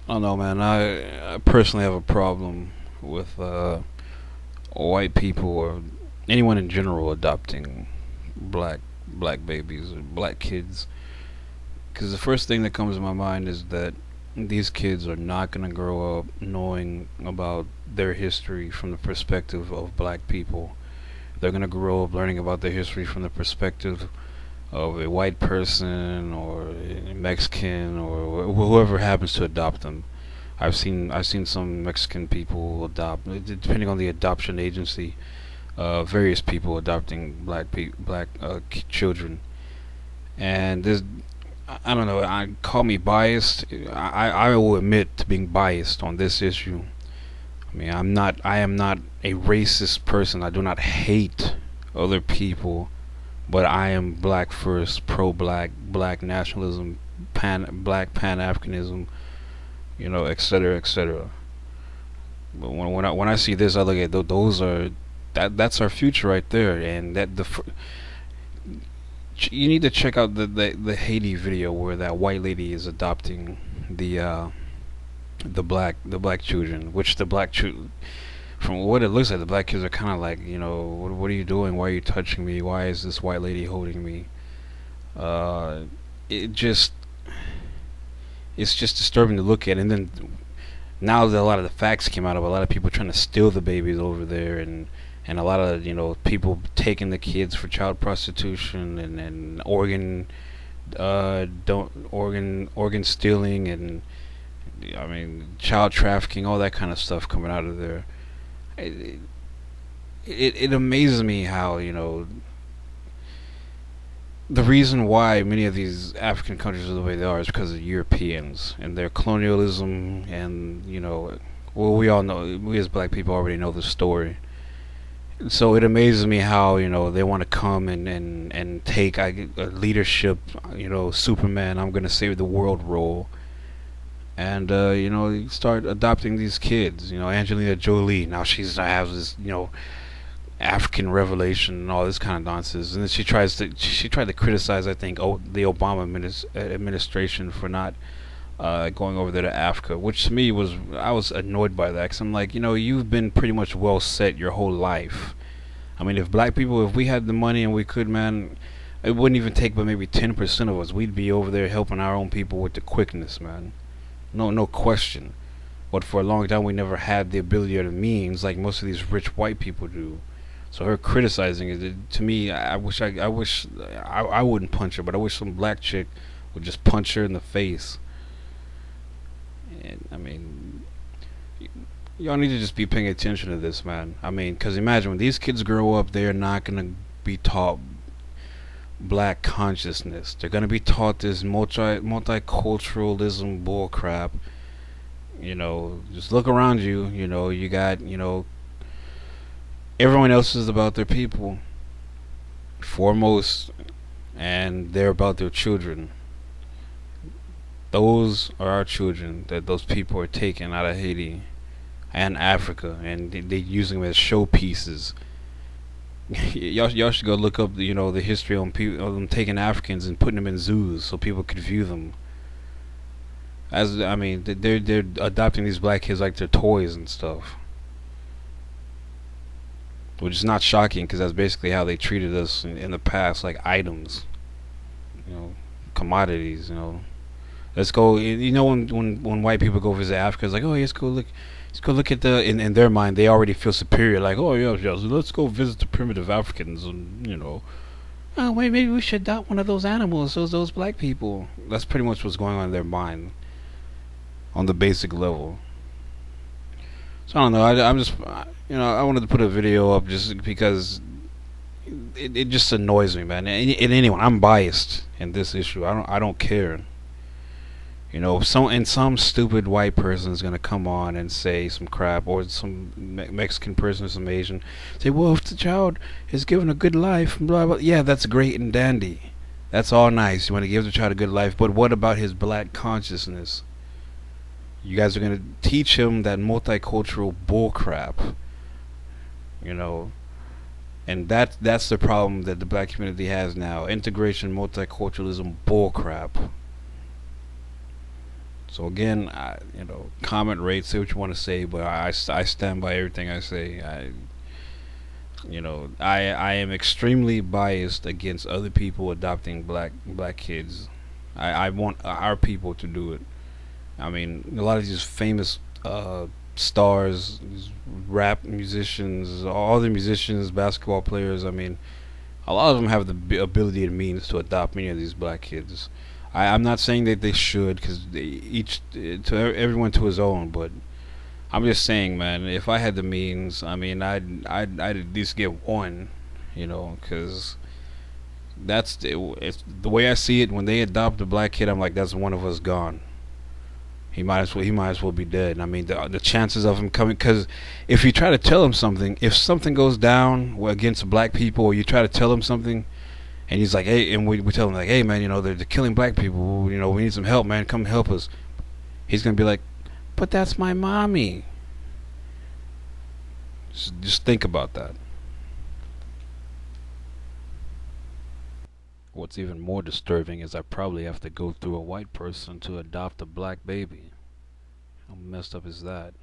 I don't know, man. I personally have a problem with white people or anyone in general adopting black babies or black kids. Because the first thing that comes to my mind is that these kids are not gonna grow up knowing about their history from the perspective of black people. They're gonna grow up learning about their history from the perspective of a white person or a Mexican or whoever happens to adopt them. I've seen some Mexican people adopt, depending on the adoption agency, various people adopting black children, and this, I don't know. I call me biased. I will admit to being biased on this issue. I mean, I am not a racist person. I do not hate other people, but I am black first, pro black, black nationalism, black pan Africanism, etc., etc. But when I see this, I look at those are that's our future right there, and you need to check out the Haiti video where that white lady is adopting the the black children, which the black children, from what it looks like, the black kids are kind of like, what are you doing? Why are you touching me? Why is this white lady holding me? Uh, it just it's just disturbing to look at. And then now that a lot of the facts came out of a lot of people trying to steal the babies over there, and a lot of people taking the kids for child prostitution and don't organ stealing, and I mean child trafficking, all that kind of stuff coming out of there. It amazes me how the reason why many of these African countries are the way they are is because of Europeans and their colonialism, and well, we all know, we as black people already know the story. So it amazes me how they want to come and take a leadership, Superman, I'm gonna save the world role, and you start adopting these kids. Angelina Jolie, now she's has this African revelation and all this kind of nonsense, and then she tried to criticize, I think, the Obama administration for not going over there to Africa, which to me was, I was annoyed by that, because I'm like, you've been pretty much well set your whole life. I mean, if black people, if we had the money and we could, man, it wouldn't even take but maybe 10% of us. We'd be over there helping our own people with the quickness, man. No question. But for a long time, we never had the ability or the means like most of these rich white people do. So her criticizing it, to me, I wouldn't punch her, but I wish some black chick would just punch her in the face. And I mean, y'all need to just be paying attention to this, man. I mean, because imagine when these kids grow up, they're not gonna be taught black consciousness. They're gonna be taught this multiculturalism bull crap. Just look around you. You got everyone else is about their people foremost, and they're about their children. Those are our children that those people are taking out of Haiti and Africa, and they using them as showpieces. Y'all should go look up the history on people of them taking Africans and putting them in zoos so people could view them. As I mean, they're adopting these black kids like they're toys and stuff, which is not shocking because that's basically how they treated us in the past, like items, you know, commodities. Let's go. When white people go visit Africa, it's like, oh, let's go look at the. In their mind, they already feel superior. Like, oh yeah, yeah, so let's go visit the primitive Africans, and oh wait, maybe we should adopt one of those animals, those black people. That's pretty much what's going on in their mind, on the basic level. So I don't know. I'm just, I wanted to put a video up just because it just annoys me, man. And anyone, I'm biased in this issue. I don't care. Some stupid white person is gonna come on and say some crap, or some Mexican person or some Asian say, well, if the child is given a good life, blah blah. Yeah, that's great and dandy. That's all nice. You want to give the child a good life, but what about his black consciousness? You guys are gonna teach him that multicultural bullcrap, and that's the problem that the black community has now. Integration, multiculturalism, bullcrap. So again, comment, rate, say what you want to say, but I stand by everything I say. I am extremely biased against other people adopting black kids. I want our people to do it. I mean, a lot of these famous stars, these rap musicians, all the musicians, basketball players. I mean, a lot of them have the ability and means to adopt many of these black kids. I'm not saying that they should, because each everyone to his own. But I'm just saying, man, if I had the means, I mean, I'd at least get one, because it's the way I see it. When they adopt a black kid, I'm like, that's one of us gone. He might as well be dead. I mean, the chances of him coming, because if you try to tell him something, if something goes down against black people, or you try to tell him something, and he's like, hey, and we tell him like, hey, man, they're killing black people. We need some help, man. Come help us. He's gonna be like, but that's my mommy. Just think about that. What's even more disturbing is I probably have to go through a white person to adopt a black baby. How messed up is that?